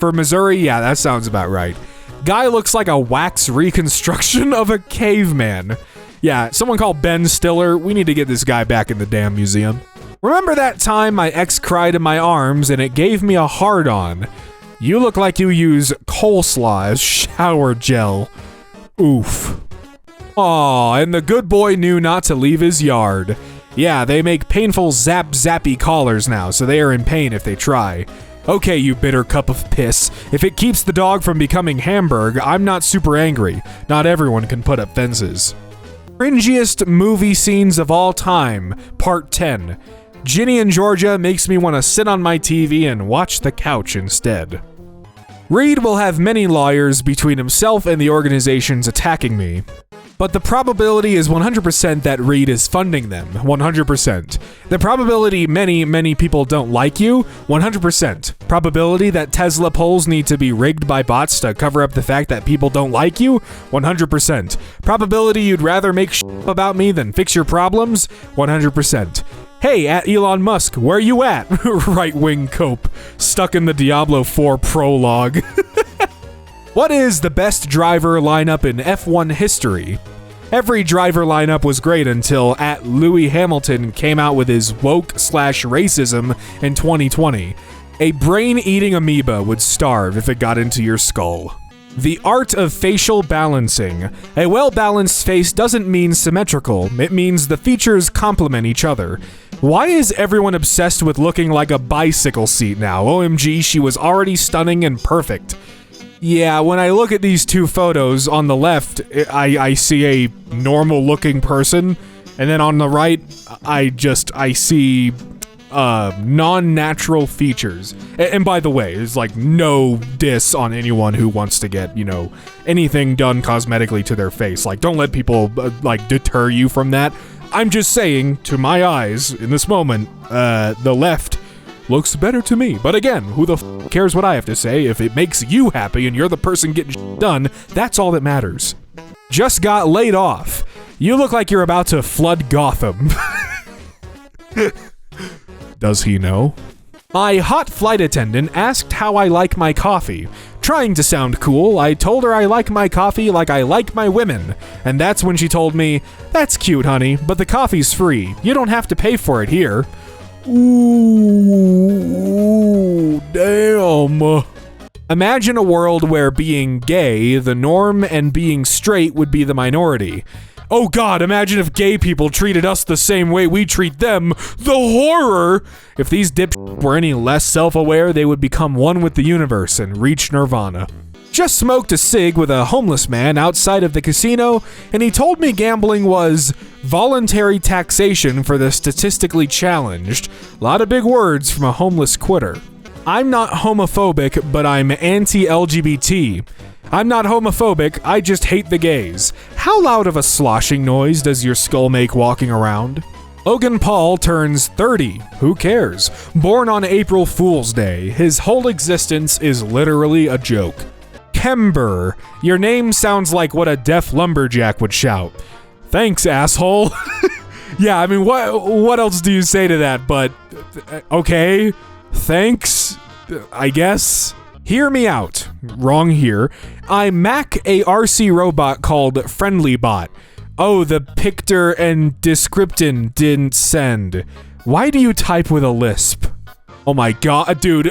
For Missouri, yeah, that sounds about right. Guy looks like a wax reconstruction of a caveman. Yeah, someone called Ben Stiller. We need to get this guy back in the damn museum. Remember that time my ex cried in my arms and it gave me a hard-on? You look like you use coleslaw as shower gel. Oof. Aw, and the good boy knew not to leave his yard. Yeah, they make painful zappy collars now, so they are in pain if they try. Okay, you bitter cup of piss. If it keeps the dog from becoming Hamburg, I'm not super angry. Not everyone can put up fences. Cringiest movie scenes of all time, Part 10. Ginny in Georgia makes me want to sit on my TV and watch the couch instead. Reed will have many lawyers between himself and the organizations attacking me. But the probability is 100% that Reed is funding them, 100%. The probability many people don't like you, 100%. Probability that Tesla polls need to be rigged by bots to cover up the fact that people don't like you, 100%. Probability you'd rather make shit about me than fix your problems, 100%. Hey, at Elon Musk, where you at? Right-wing cope, stuck in the Diablo 4 prologue. What is the best driver lineup in F1 history? Every driver lineup was great until at Louis Hamilton came out with his woke/racism in 2020. A brain-eating amoeba would starve if it got into your skull. The art of facial balancing. A well-balanced face doesn't mean symmetrical, it means the features complement each other. Why is everyone obsessed with looking like a bicycle seat now? OMG, she was already stunning and perfect. Yeah, when I look at these two photos, on the left, I see a normal-looking person, and then on the right, I see non-natural features. And by the way, there's like no diss on anyone who wants to get, anything done cosmetically to their face. Like, don't let people, deter you from that. I'm just saying, to my eyes, in this moment, the left looks better to me. But again, who the f cares what I have to say? If it makes you happy and you're the person getting done, that's all that matters. Just got laid off. You look like you're about to flood Gotham. Does he know? My hot flight attendant asked how I like my coffee. Trying to sound cool, I told her I like my coffee like I like my women. And that's when she told me, "That's cute, honey, but the coffee's free. You don't have to pay for it here." Ooh, damn. Imagine a world where being gay, the norm, and being straight would be the minority. Oh god, imagine if gay people treated us the same way we treat them. The horror! If these dipshits were any less self-aware, they would become one with the universe and reach nirvana. Just smoked a cig with a homeless man outside of the casino, and he told me gambling was voluntary taxation for the statistically challenged. A lot of big words from a homeless quitter. I'm not homophobic, but I'm anti-LGBT. I'm not homophobic, I just hate the gays. How loud of a sloshing noise does your skull make walking around? Logan Paul turns 30. Who cares? Born on April Fool's Day. His whole existence is literally a joke. Kember. Your name sounds like what a deaf lumberjack would shout. Thanks, asshole. Yeah, I mean, what else do you say to that but, okay, thanks, I guess. Hear me out. Wrong here. I mac a RC robot called Friendly Bot. Oh, the picture and description didn't send. Why do you type with a lisp? Oh my god, dude.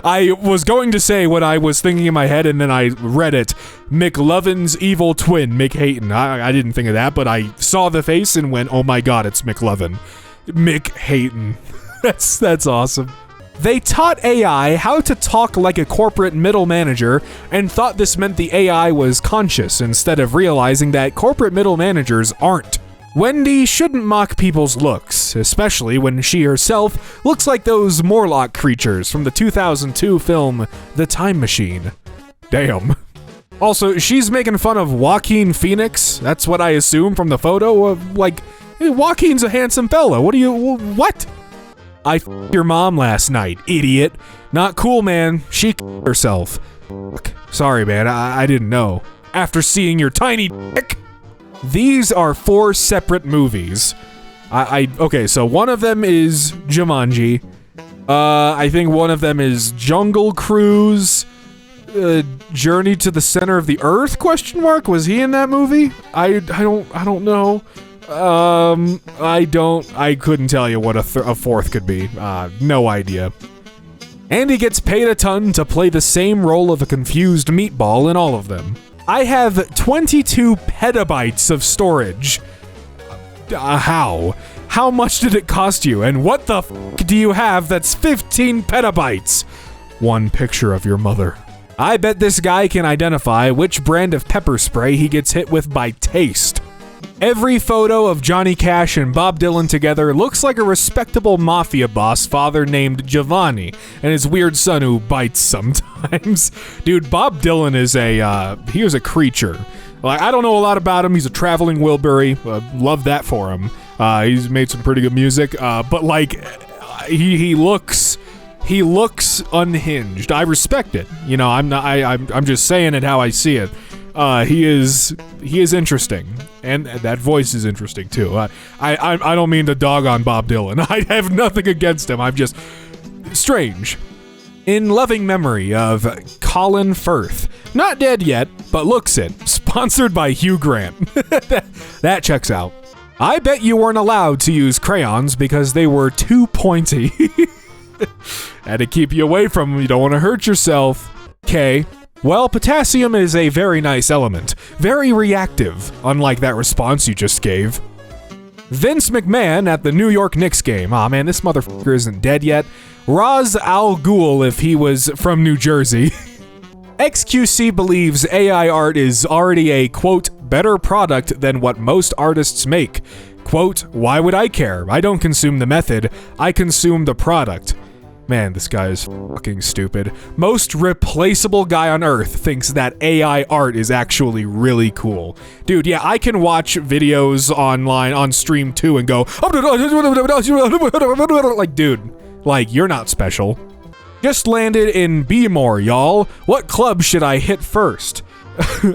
I was going to say what I was thinking in my head and then I read it. McLovin's evil twin, Mick Hayton. I didn't think of that, but I saw the face and went, oh my god, it's McLovin. Mick Hayton. That's awesome. They taught AI how to talk like a corporate middle manager and thought this meant the AI was conscious instead of realizing that corporate middle managers aren't. Wendy shouldn't mock people's looks, especially when she herself looks like those Morlock creatures from the 2002 film The Time Machine. Damn. Also, she's making fun of Joaquin Phoenix. That's what I assume from the photo of, hey, Joaquin's a handsome fella. What? I f***ed your mom last night, idiot. Not cool, man. She f***ed herself. Sorry, man. I didn't know. After seeing your tiny dick. These are 4 separate movies. Okay, so one of them is Jumanji. I think one of them is Jungle Cruise, Journey to the Center of the Earth, ? Was he in that movie? I don't know. I couldn't tell you what a fourth could be. No idea. And he gets paid a ton to play the same role of a confused meatball in all of them. I have 22 petabytes of storage. How? How much did it cost you? And what the do you have that's 15 petabytes? One picture of your mother. I bet this guy can identify which brand of pepper spray he gets hit with by taste. Every photo of Johnny Cash and Bob Dylan together looks like a respectable mafia boss father named Giovanni and his weird son who bites sometimes. Dude, Bob Dylan is he was a creature. Like, I don't know a lot about him. He's a traveling Wilbury. Love that for him. He's made some pretty good music. But like, he looks unhinged. I respect it. You know, I'm just saying it how I see it. He is interesting, and that voice is interesting too. I don't mean to dog on Bob Dylan. I have nothing against him. I'm just strange. In loving memory of Colin Firth, not dead yet, but looks it. Sponsored by Hugh Grant. That checks out. I bet you weren't allowed to use crayons because they were too pointy. Had to keep you away from them. You don't want to hurt yourself. Okay. Well, potassium is a very nice element. Very reactive, unlike that response you just gave. Vince McMahon at the New York Knicks game. Aw, man, this motherfucker isn't dead yet. Ra's al Ghul if he was from New Jersey. XQC believes AI art is already a, quote, better product than what most artists make. Quote, why would I care? I don't consume the method, I consume the product. Man, this guy is fucking stupid. Most replaceable guy on earth thinks that AI art is actually really cool. Dude, yeah, I can watch videos online on stream too and go, like, dude, like, you're not special. Just landed in Bmore, y'all. What club should I hit first?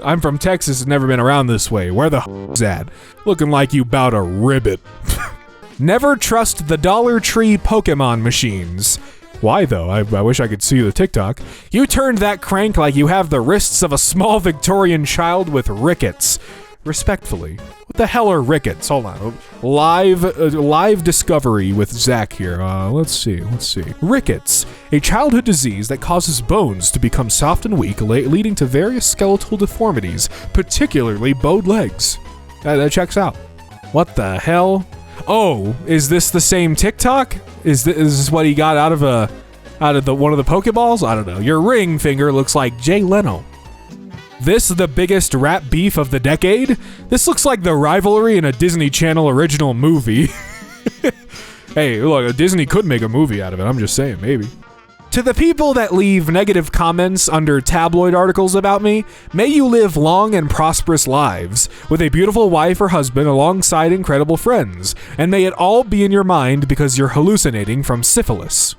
I'm from Texas and never been around this way. Where the is that? Looking like you bout a ribbit. Never trust the Dollar Tree Pokemon machines. Why though? I wish I could see the TikTok. You turned that crank like you have the wrists of a small Victorian child with rickets. Respectfully. What the hell are rickets? Hold on. Live discovery with Zach here. Let's see. Rickets, a childhood disease that causes bones to become soft and weak, leading to various skeletal deformities, particularly bowed legs. That checks out. What the hell? Oh, is this the same TikTok? Is this what he got out of one of the Pokeballs? I don't know. Your ring finger looks like Jay Leno. This the biggest rap beef of the decade? This looks like the rivalry in a Disney Channel original movie. Hey, look, Disney could make a movie out of it. I'm just saying, maybe. To the people that leave negative comments under tabloid articles about me, may you live long and prosperous lives, with a beautiful wife or husband alongside incredible friends, and may it all be in your mind because you're hallucinating from syphilis.